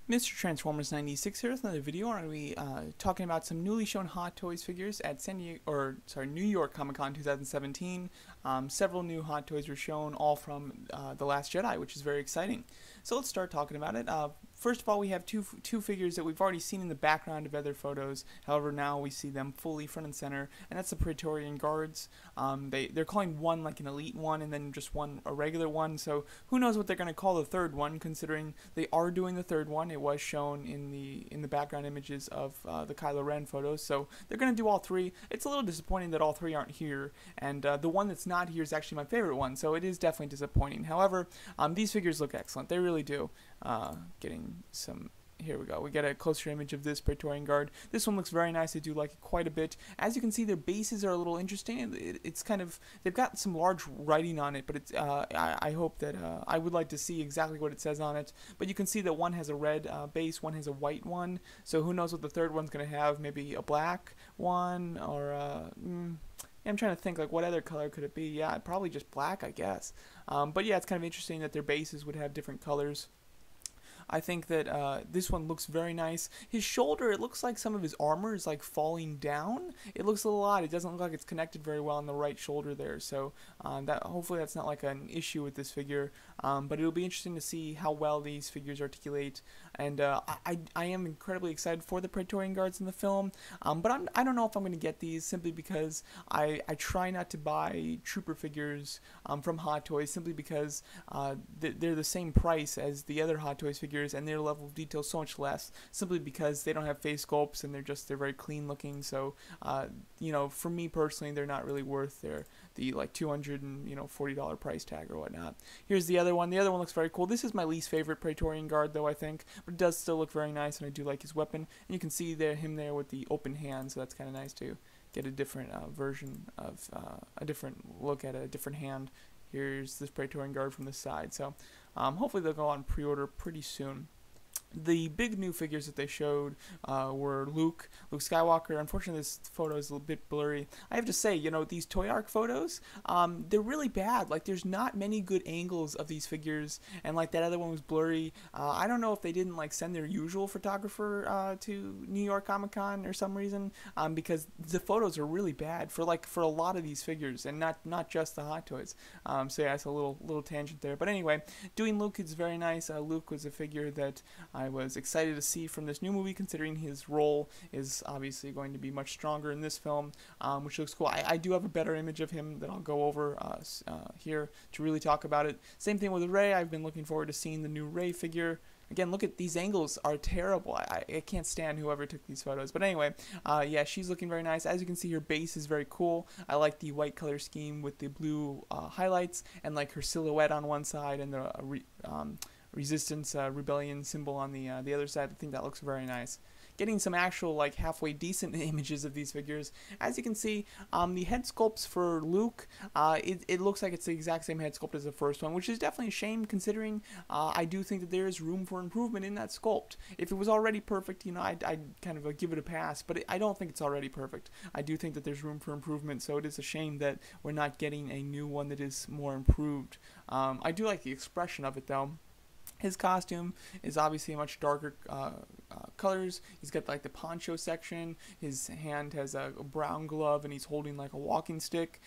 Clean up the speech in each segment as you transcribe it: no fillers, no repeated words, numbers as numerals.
Mr. Transformers 96 here with another video. I'm going to be talking about some newly shown Hot Toys figures at New York Comic Con 2017. Several new Hot Toys were shown, all from The Last Jedi, which is very exciting. So let's start talking about it. First of all, we have two figures that we've already seen in the background of other photos. However, now we see them fully front and center, and that's the Praetorian Guards. They're calling one like an elite one, and then just one a regular one. So who knows what they're going to call the third one, considering they are doing the third one. It was shown in the background images of the Kylo Ren photos, so they're going to do all three. It's a little disappointing that all three aren't here, and the one that's not here is actually my favorite one, so it is definitely disappointing. However, these figures look excellent. They really do. Getting some. Here we go. We get a closer image of this Praetorian Guard. This one looks very nice. I do like it quite a bit. As you can see, their bases are a little interesting. It's kind of, they've got some large writing on it, but it's, I hope that, I would like to see exactly what it says on it. But you can see that one has a red base, one has a white one. So who knows what the third one's going to have? Maybe a black one, or, I'm trying to think, like, what other color could it be? Yeah, probably just black, I guess. But yeah, it's kind of interesting that their bases would have different colors. I think that this one looks very nice. His shoulder, it looks like some of his armor is like falling down. It looks a little odd. It doesn't look like it's connected very well on the right shoulder there. So that hopefully that's not like an issue with this figure. But it'll be interesting to see how well these figures articulate. And I am incredibly excited for the Praetorian Guards in the film. But I don't know if I'm going to get these, simply because I try not to buy trooper figures from Hot Toys, simply because they're the same price as the other Hot Toys figures, and their level of detail is so much less, simply because they don't have face sculpts and they're very clean looking. So you know, for me personally, they're not really worth the like $240 price tag or whatnot. Here's the other one. The other one looks very cool. This is my least favorite Praetorian Guard, though, I think, but it does still look very nice, and I do like his weapon. And you can see him there with the open hand, so that's kind of nice to get a different version of a different look at a different hand. Here's this Praetorian Guard from the side. So hopefully they'll go on pre-order pretty soon. The big new figures that they showed were Luke Skywalker. Unfortunately, this photo is a little bit blurry. I have to say, you know, these Toy Arc photos, they're really bad. Like, there's not many good angles of these figures, and like that other one was blurry. I don't know if they didn't like send their usual photographer to New York Comic Con or some reason, because the photos are really bad for a lot of these figures, and not just the Hot Toys. So yeah, it's a little tangent there. But anyway, doing Luke is very nice. Luke was a figure that I was excited to see from this new movie, considering his role is obviously going to be much stronger in this film, which looks cool. I do have a better image of him that I'll go over here to really talk about it. Same thing with Rey. I've been looking forward to seeing the new Rey figure. Again, look at these angles are terrible. I can't stand whoever took these photos. But anyway, yeah, she's looking very nice. As you can see, her base is very cool. I like the white color scheme with the blue highlights, and like her silhouette on one side and the Resistance Rebellion symbol on the other side. I think that looks very nice. Getting some actual like halfway decent images of these figures. As you can see, the head sculpts for Luke, it looks like it's the exact same head sculpt as the first one, which is definitely a shame, considering I do think that there is room for improvement in that sculpt. If it was already perfect, you know, I'd kind of give it a pass, but I don't think it's already perfect. I do think that there's room for improvement, so it is a shame that we're not getting a new one that is more improved. I do like the expression of it, though. His costume is obviously a much darker colors. He's got like the poncho section. His hand has a brown glove, and he's holding like a walking stick.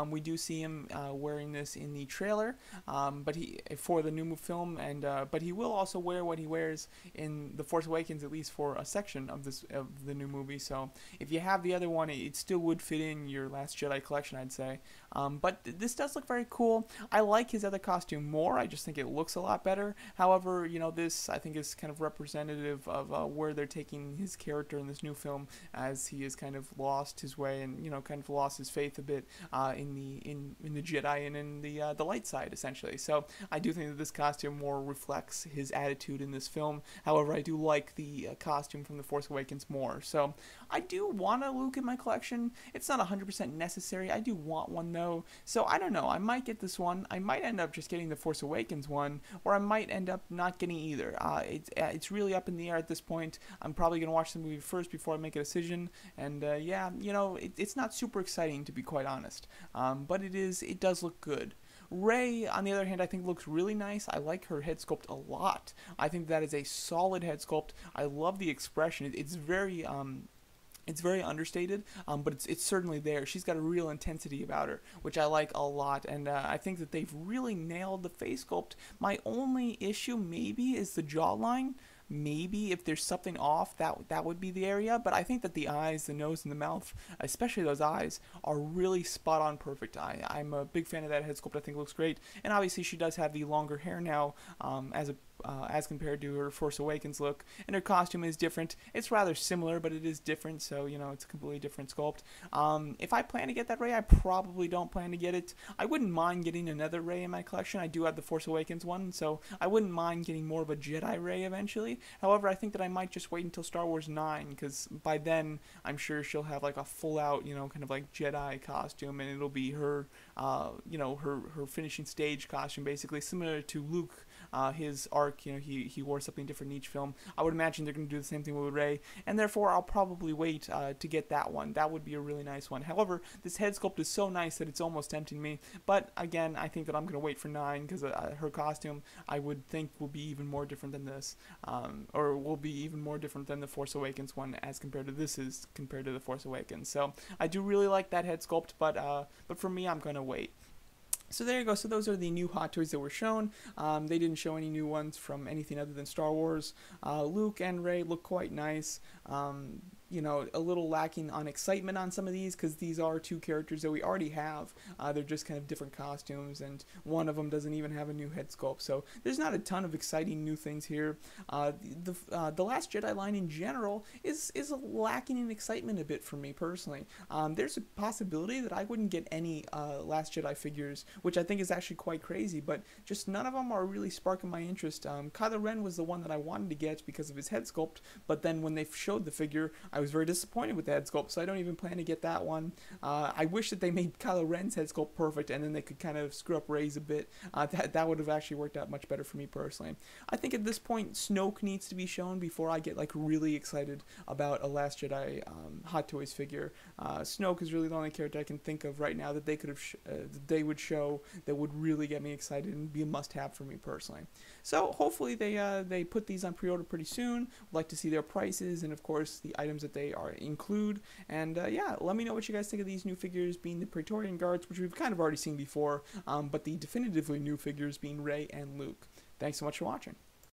We do see him wearing this in the trailer, but for the new film, and but he will also wear what he wears in The Force Awakens, at least for a section of the new movie. So if you have the other one, it still would fit in your Last Jedi collection, I'd say. But this does look very cool. I like his other costume more. I just think it looks a lot better. However, you know, this I think is kind of representative of where they're taking his character in this new film, as he has kind of lost his way and, you know, kind of lost his faith a bit in the Jedi and in the light side, essentially. So I do think that this costume more reflects his attitude in this film. However, I do like the costume from The Force Awakens more. So I do want a Luke in my collection. It's not 100% necessary. I do want one though. So I don't know. I might get this one. I might end up just getting the Force Awakens one, or I might end up not getting either. It's really up in the air at this point. I'm probably going to watch the movie first before I make a decision, and yeah, you know, it's not super exciting, to be quite honest, but it does look good. Rey, on the other hand, I think looks really nice. I like her head sculpt a lot. I think that is a solid head sculpt. I love the expression. It's very understated, but it's certainly there. She's got a real intensity about her, which I like a lot, and I think that they've really nailed the face sculpt. My only issue maybe is the jawline. Maybe if there's something off, that would be the area. But I think that the eyes, the nose, and the mouth, especially those eyes, are really spot on perfect. I'm a big fan of that head sculpt. I think it looks great. And obviously she does have the longer hair now, as compared to her Force Awakens look. And her costume is different. It's rather similar, but it is different. So it's a completely different sculpt. If I plan to get that Rey, I probably don't plan to get it. I wouldn't mind getting another Rey in my collection. I do have the Force Awakens one, so I wouldn't mind getting more of a Jedi Rey eventually. However, I think that I might just wait until Star Wars 9, because by then I'm sure she'll have like a full out, kind of like Jedi costume, and it'll be her, her finishing stage costume, basically similar to Luke, his arc. He wore something different in each film. I would imagine they're going to do the same thing with Rey, and therefore I'll probably wait to get that one. That would be a really nice one. However, this head sculpt is so nice that it's almost tempting me. But again, I think that I'm going to wait for 9, because her costume, I would think, will be even more different than this. Or will be even more different than the Force Awakens one, as compared to the Force Awakens. So I do really like that head sculpt, but for me, I'm gonna wait. So there you go. So those are the new Hot Toys that were shown. They didn't show any new ones from anything other than Star Wars. Luke and Rey look quite nice. A little lacking on excitement on some of these, because these are two characters that we already have. They're just kind of different costumes, and one of them doesn't even have a new head sculpt. So there's not a ton of exciting new things here. The Last Jedi line in general is lacking in excitement a bit for me personally. There's a possibility that I wouldn't get any Last Jedi figures, which I think is actually quite crazy, but just none of them are really sparking my interest. Kylo Ren was the one that I wanted to get because of his head sculpt, but then when they showed the figure, I was very disappointed with the head sculpt, so I don't even plan to get that one. I wish that they made Kylo Ren's head sculpt perfect, and then they could kind of screw up Rey's a bit. That would have actually worked out much better for me personally. I think at this point, Snoke needs to be shown before I get like really excited about a Last Jedi Hot Toys figure. Snoke is really the only character I can think of right now that they could have they would show that would really get me excited and be a must-have for me personally. So hopefully they put these on pre-order pretty soon. I'd like to see their prices and of course the items that they include. And yeah, let me know what you guys think of these new figures, being the Praetorian Guards, which we've kind of already seen before, but the definitively new figures being Rey and Luke. Thanks so much for watching.